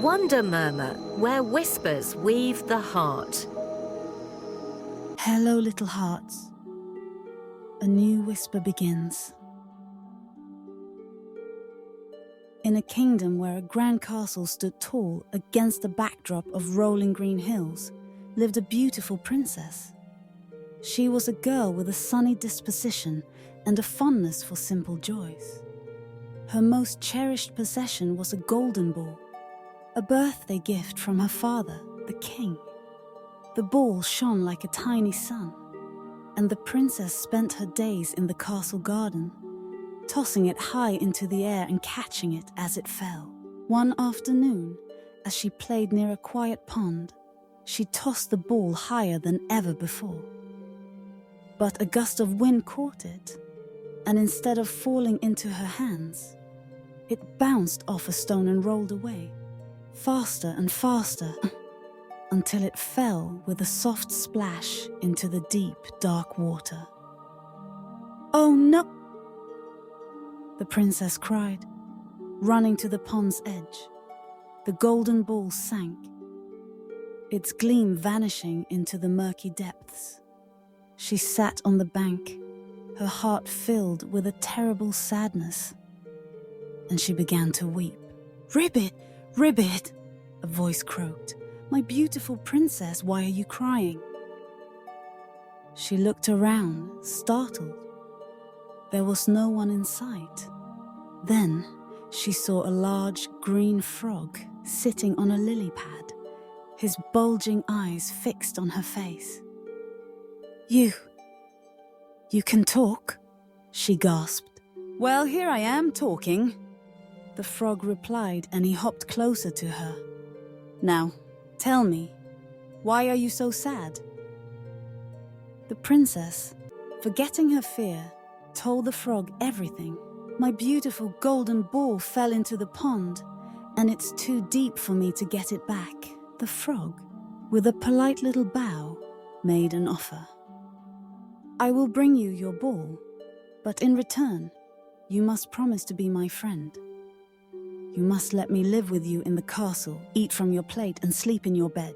wonder murmur where whispers weave the heart. Hello, little hearts. A new whisper begins. In a kingdom where a grand castle stood tall against a backdrop of rolling green hills, lived a beautiful princess. She was a girl with a sunny disposition and a fondness for simple joys. Her most cherished possession was a golden ball, a birthday gift from her father, the king. The ball shone like a tiny sun, and the princess spent her days in the castle garden, tossing it high into the air and catching it as it fell. One afternoon, as she played near a quiet pond, she tossed the ball higher than ever before. But a gust of wind caught it, and instead of falling into her hands, it bounced off a stone and rolled away, faster and faster, until it fell with a soft splash into the deep, dark water. "Oh no!" the princess cried, running to the pond's edge. The golden ball sank, its gleam vanishing into the murky depths. She sat on the bank, her heart filled with a terrible sadness, and she began to weep. "Ribbit, Ribbit," a voice croaked. "My beautiful princess, why are you crying?" She looked around, startled. There was no one in sight. Then she saw a large green frog sitting on a lily pad, his bulging eyes fixed on her face. You can talk?" she gasped. "Well, here I am talking," the frog replied, and he hopped closer to her. "Now, tell me, why are you so sad?" The princess, forgetting her fear, told the frog everything. "My beautiful golden ball fell into the pond, and it's too deep for me to get it back." The frog, with a polite little bow, made an offer. "I will bring you your ball, but in return, you must promise to be my friend. You must let me live with you in the castle, eat from your plate, and sleep in your bed."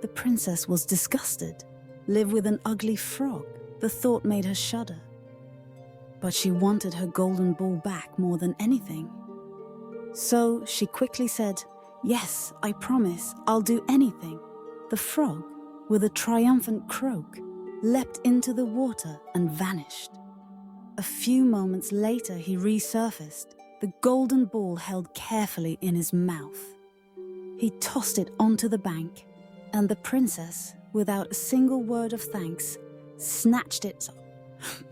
The princess was disgusted. Live with an ugly frog? The thought made her shudder. But she wanted her golden ball back more than anything. So she quickly said, "Yes, I promise, I'll do anything." The frog, with a triumphant croak, leapt into the water and vanished. A few moments later he resurfaced, the golden ball held carefully in his mouth. He tossed it onto the bank, and the princess, without a single word of thanks, snatched it.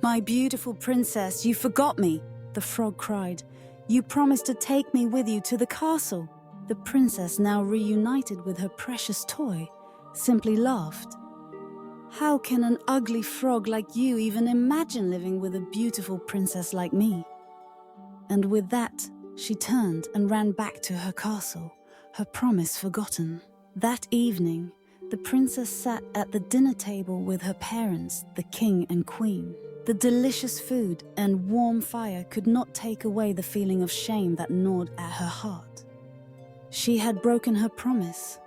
"My beautiful princess, you forgot me," the frog cried. "You promised to take me with you to the castle." The princess, now reunited with her precious toy, simply laughed. "How can an ugly frog like you even imagine living with a beautiful princess like me?" And with that, she turned and ran back to her castle, her promise forgotten. That evening, the princess sat at the dinner table with her parents, the king and queen. The delicious food and warm fire could not take away the feeling of shame that gnawed at her heart. She had broken her promise.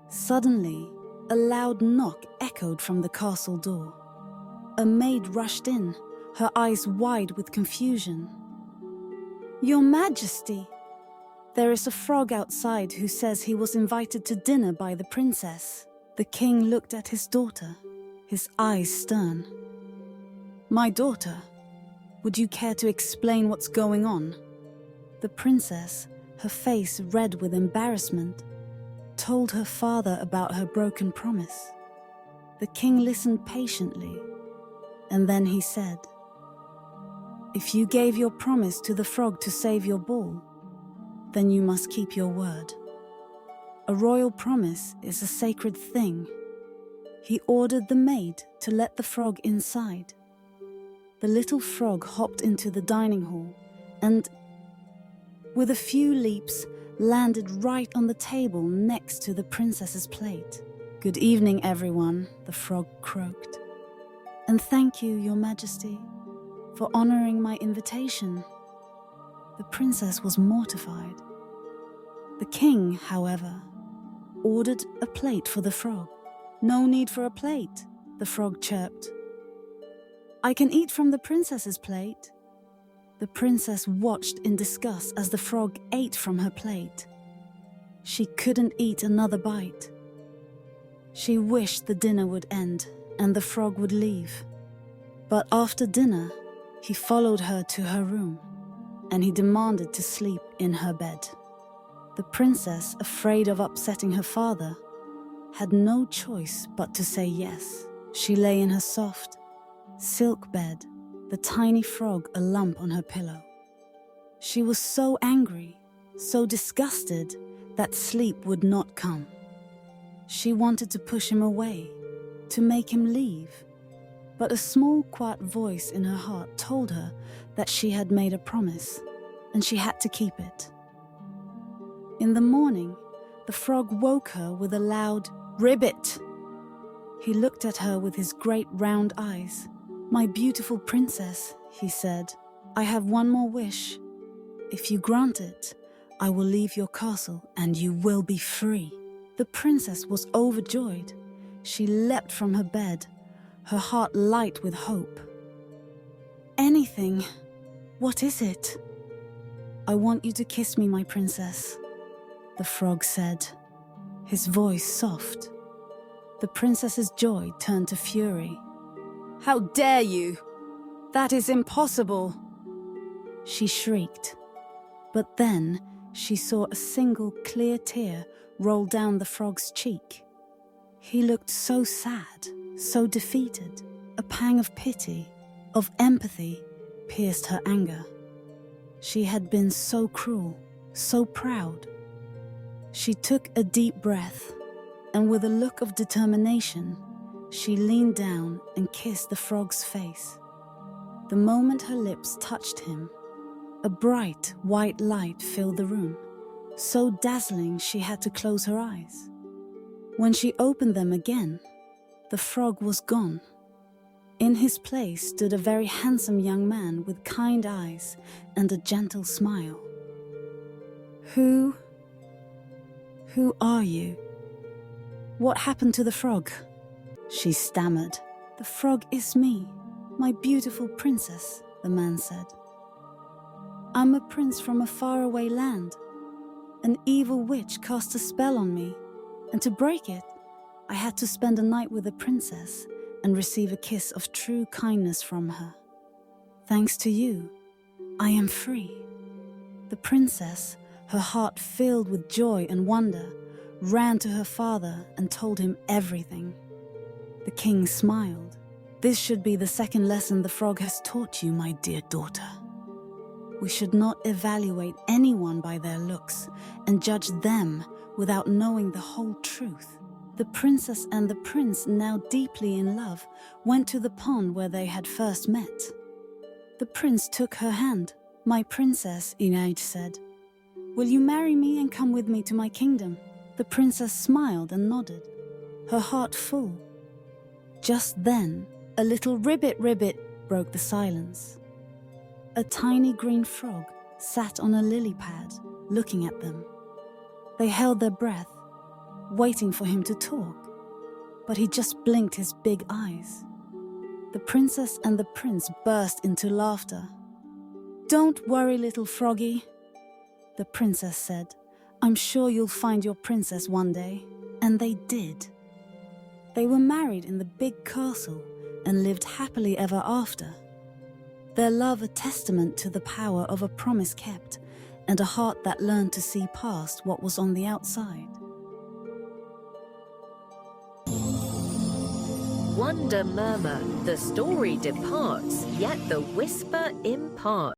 Suddenly, a loud knock echoed from the castle door. A maid rushed in, her eyes wide with confusion. "Your Majesty, there is a frog outside who says he was invited to dinner by the princess." The king looked at his daughter, his eyes stern. "My daughter, would you care to explain what's going on?" The princess, her face red with embarrassment, told her father about her broken promise. The king listened patiently, and then he said, "If you gave your promise to the frog to save your ball, then you must keep your word. A royal promise is a sacred thing." He ordered the maid to let the frog inside. The little frog hopped into the dining hall and, with a few leaps, landed right on the table next to the princess's plate. "Good evening, everyone," the frog croaked. "And thank you, Your Majesty, for honoring my invitation." The princess was mortified. The king, however, ordered a plate for the frog. "No need for a plate," the frog chirped. "I can eat from the princess's plate." The princess watched in disgust as the frog ate from her plate. She couldn't eat another bite. She wished the dinner would end and the frog would leave. But after dinner, he followed her to her room, and he demanded to sleep in her bed. The princess, afraid of upsetting her father, had no choice but to say yes. She lay in her soft, silk bed, the tiny frog a lump on her pillow. She was so angry, so disgusted, that sleep would not come. She wanted to push him away, to make him leave. But a small, quiet voice in her heart told her that she had made a promise, and she had to keep it. In the morning, the frog woke her with a loud "Ribbit!" He looked at her with his great round eyes. "My beautiful princess," he said, "I have one more wish. If you grant it, I will leave your castle and you will be free." The princess was overjoyed. She leapt from her bed, her heart light with hope. "Anything. What is it?" "I want you to kiss me, my princess," the frog said, his voice soft. The princess's joy turned to fury. "How dare you? That is impossible!" she shrieked. But then she saw a single clear tear roll down the frog's cheek. He looked so sad, so defeated. A pang of pity, of empathy, pierced her anger. She had been so cruel, so proud. She took a deep breath, and with a look of determination, she leaned down and kissed the frog's face. The moment her lips touched him, a bright white light filled the room, so dazzling she had to close her eyes. When she opened them again, the frog was gone. In his place stood a very handsome young man with kind eyes and a gentle smile. Who are you? What happened to the frog?" she stammered. "The frog is me, my beautiful princess," the man said. "I'm a prince from a faraway land. An evil witch cast a spell on me, and to break it, I had to spend a night with a princess and receive a kiss of true kindness from her. Thanks to you, I am free." The princess, her heart filled with joy and wonder, ran to her father and told him everything. The king smiled. "This should be the second lesson the frog has taught you, my dear daughter. We should not evaluate anyone by their looks and judge them without knowing the whole truth." The princess and the prince, now deeply in love, went to the pond where they had first met. The prince took her hand. "My princess," Ineid said, "will you marry me and come with me to my kingdom?" The princess smiled and nodded, her heart full. Just then, a little ribbit ribbit broke the silence. A tiny green frog sat on a lily pad, looking at them. They held their breath, waiting for him to talk, but he just blinked his big eyes. The princess and the prince burst into laughter. "Don't worry, little froggy," the princess said. "I'm sure you'll find your princess one day." And they did. They were married in the big castle and lived happily ever after. Their love a testament to the power of a promise kept and a heart that learned to see past what was on the outside. Wonder murmur, the story departs, yet the whisper imparts.